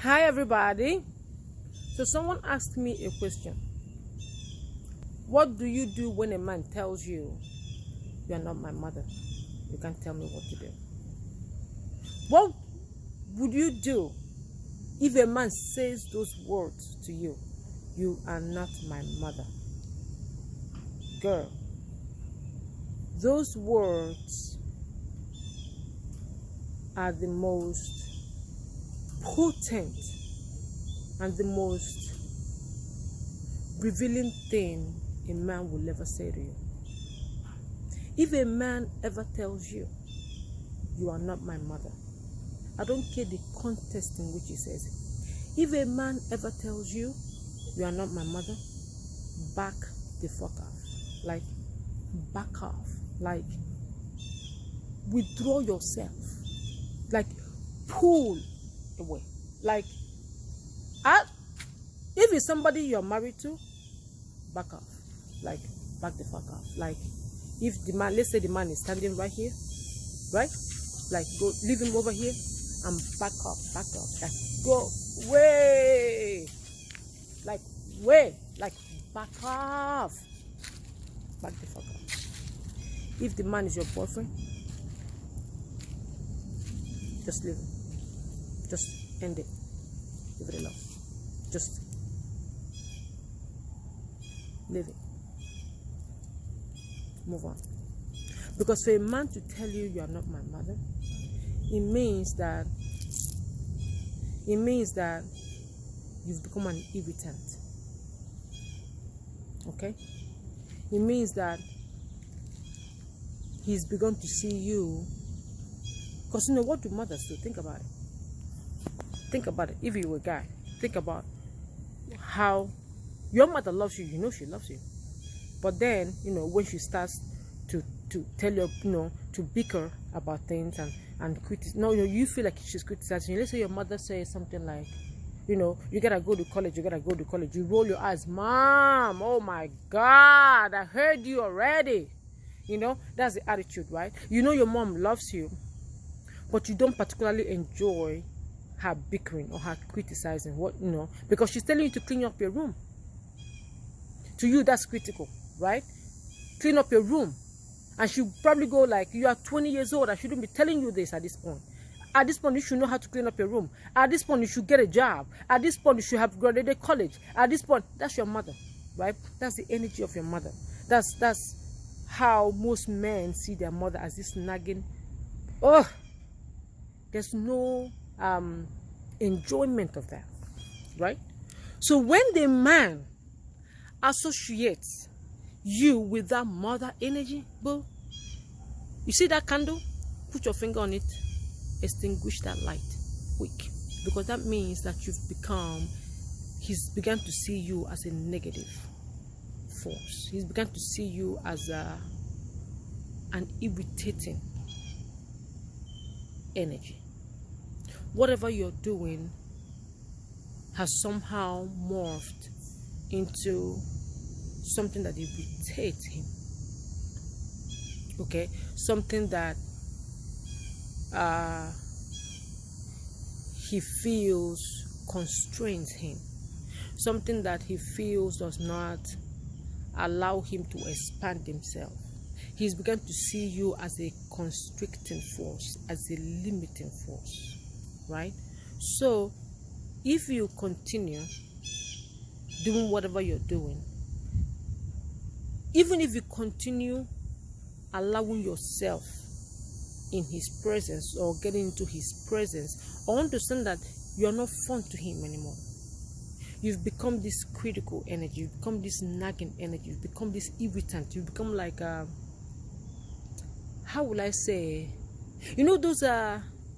Hi everybody. So someone asked me a question. What do you do when a man tells you you are not my mother? You can't tell me what to do. What would you do if a man says those words to you? You are not my mother. Girl, those words are the most potent and the most revealing thing a man will ever say to you. If a man ever tells you, you are not my mother, I don't care the context in which he says it. If a man ever tells you, you are not my mother, back the fuck off. Like, back off. Like, withdraw yourself. Like, pull away. Like, if it's somebody you're married to, back off. Like, back the fuck off. Like, if the man, let's say the man is standing right here, right? Like, go leave him over here and back off. Like, go way. Like, way. Like, back off. Back the fuck off. If the man is your boyfriend, just leave him. Just end it. Leave it alone. Just leave it. Move on. Because for a man to tell you you are not my mother, it means that you've become an irritant. Okay? It means that he's begun to see you. Because you know, what do mothers do? Think about it. Think about it. If you were a guy, think about how your mother loves you. You know she loves you. But then, you know, when she starts to tell you, you know, to bicker about things and criticize, no, you know, you feel like she's criticizing you. Let's say your mother says something like, you know, you gotta go to college. You roll your eyes, Mom. Oh my God, I heard you already. You know, that's the attitude, right? You know your mom loves you, but you don't particularly enjoy her bickering or her criticizing, what, you know, because she's telling you to clean up your room. To you, that's critical, right? Clean up your room. And she'll probably go like, you are 20 years old. I shouldn't be telling you this at this point. At this point, you should know how to clean up your room. At this point, you should get a job. At this point, you should have graduated college. At this point, that's your mother, right? That's the energy of your mother. That's how most men see their mother, as this nagging. Oh, there's no enjoyment of that, right? So when the man associates you with that mother energy, boo, you see that candle? Put your finger on it, extinguish that light quick, because that means that he's begun to see you as a negative force. He's begun to see you as an irritating energy. Whatever you're doing has somehow morphed into something that irritates him. Okay, something that he feels constrains him, something that he feels does not allow him to expand himself. He's begun to see you as a constricting force, as a limiting force, right? So if you continue doing whatever you're doing, even if you continue allowing yourself in his presence or getting into his presence, or understand that you're not fun to him anymore. You've become this critical energy, you've become this nagging energy, you've become this irritant, you've become like how will I say, you know those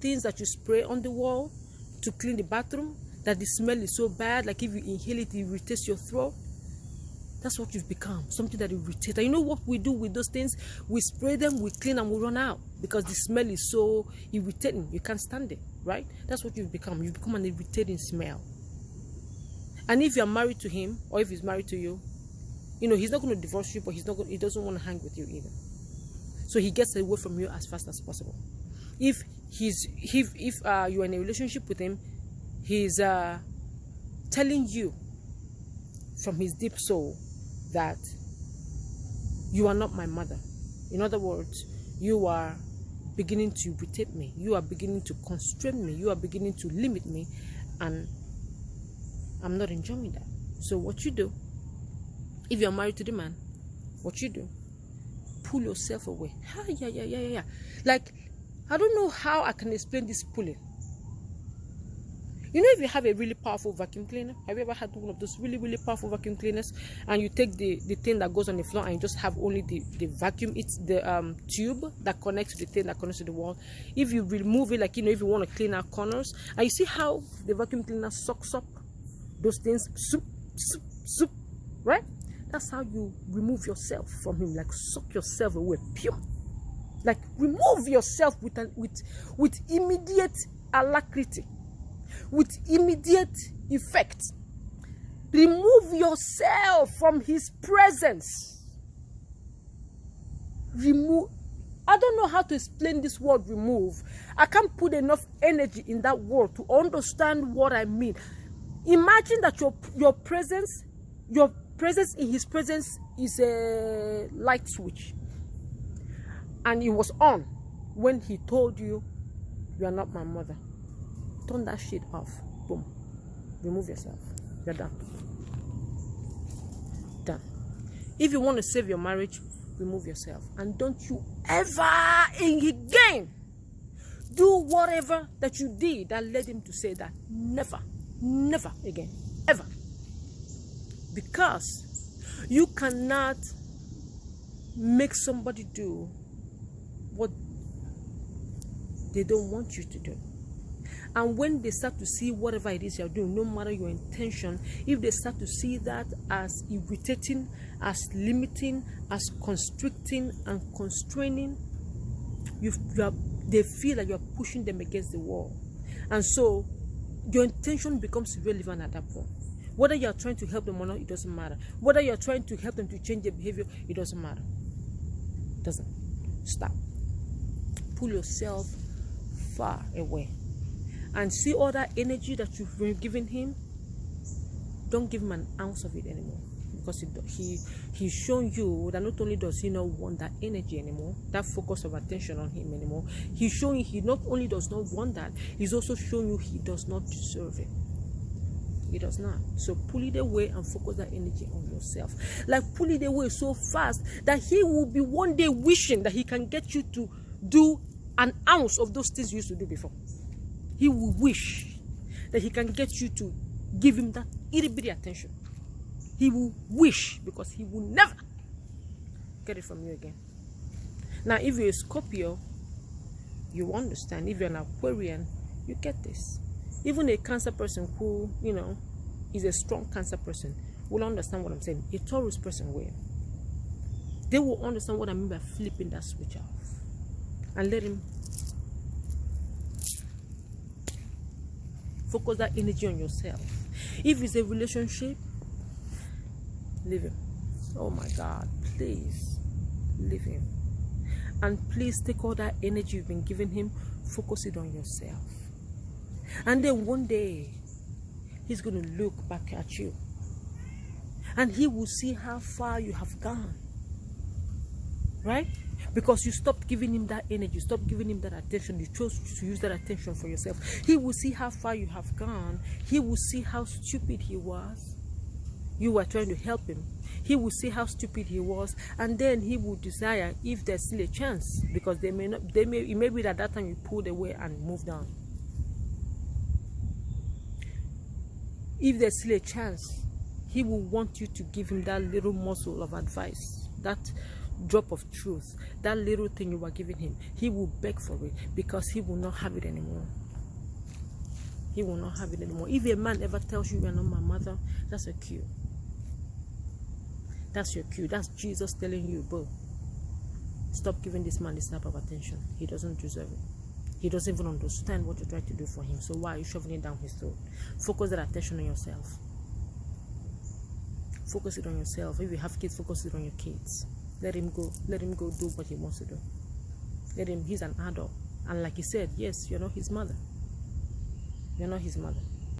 things that you spray on the wall to clean the bathroom, that the smell is so bad, like if you inhale it, it irritates your throat? That's what you've become, something that irritates. And you know what we do with those things? We spray them, we clean, and we run out because the smell is so irritating. You can't stand it, right? That's what you've become. You've become an irritating smell. And if you're married to him, or if he's married to you, you know, he's not going to divorce you, but he doesn't want to hang with you either. So he gets away from you as fast as possible. If you're in a relationship with him, He's telling you from his deep soul that you are not my mother. In other words, you are beginning to irritate me. You are beginning to constrain me. You are beginning to limit me, and I'm not enjoying that. So what you do, if you're married to the man, what you do, pull yourself away. Yeah. Like, I don't know how I can explain this pulling. You know, if you have a really powerful vacuum cleaner, have you ever had one of those really powerful vacuum cleaners, and you take the thing that goes on the floor and you just have only the vacuum, it's the tube that connects to the thing that connects to the wall. If you remove it, like, you know, if you want to clean out corners, and you see how the vacuum cleaner sucks up those things, soup, right? That's how you remove yourself from him, like suck yourself away, pure. Like, remove yourself with immediate alacrity, with immediate effect. Remove yourself from his presence. Remove. I don't know how to explain this word remove. I can't put enough energy in that word to understand what I mean. Imagine that your presence in his presence is a light switch, and it was on when he told you, you are not my mother. Turn that shit off. Boom. Remove yourself. You're done. Done. If you want to save your marriage, remove yourself. And don't you ever again do whatever that you did that led him to say that. Never again. Ever. Because you cannot make somebody do what they don't want you to do. And when they start to see whatever it is you're doing, no matter your intention, if they start to see that as irritating, as limiting, as constricting and constraining, they feel like you're pushing them against the wall. And so your intention becomes irrelevant at that point. Whether you're trying to help them or not, it doesn't matter. Whether you're trying to help them to change their behavior, it doesn't matter. It doesn't. Stop. Pull yourself far away. And see all that energy that you've been giving him. Don't give him an ounce of it anymore. Because he's shown you that not only does he not want that energy anymore, that focus of attention on him anymore, he's showing you he not only does not want that, he's also showing you he does not deserve it. He does not. So pull it away and focus that energy on yourself. Like, pull it away so fast that he will be one day wishing that he can get you to do an ounce of those things you used to do before. He will wish that he can get you to give him that itty bitty attention. He will wish, because he will never get it from you again. Now, if you're a Scorpio, you understand. If you're an Aquarian, you get this. Even a Cancer person who, you know, is a strong Cancer person will understand what I'm saying. A Taurus person will. They will understand what I mean by flipping that switch off. And let him focus that energy on yourself. If it's a relationship, leave him. Oh my God, please leave him. And please take all that energy you've been giving him, focus it on yourself. And then one day, he's going to look back at you. And he will see how far you have gone. Right? Because you stopped giving him that energy, stopped giving him that attention. You chose to use that attention for yourself. He will see how far you have gone. He will see how stupid he was. You were trying to help him. He will see how stupid he was, and then he will desire, if there's still a chance, because it may be that that time you pulled away and moved on. If there's still a chance, he will want you to give him that little morsel of advice, that drop of truth, that little thing you were giving him. He will beg for it, because he will not have it anymore. He will not have it anymore. If a man ever tells you, "You are not my mother," that's a cue. That's your cue. That's Jesus telling you, bro, stop giving this man this type of attention. He doesn't deserve it. He doesn't even understand what you're trying to do for him. So why are you shoving it down his throat? Focus that attention on yourself. Focus it on yourself. If you have kids, focus it on your kids. Let him go. Let him go do what he wants to do. Let him. He's an adult. And like he said, yes, you're not his mother. You're not his mother.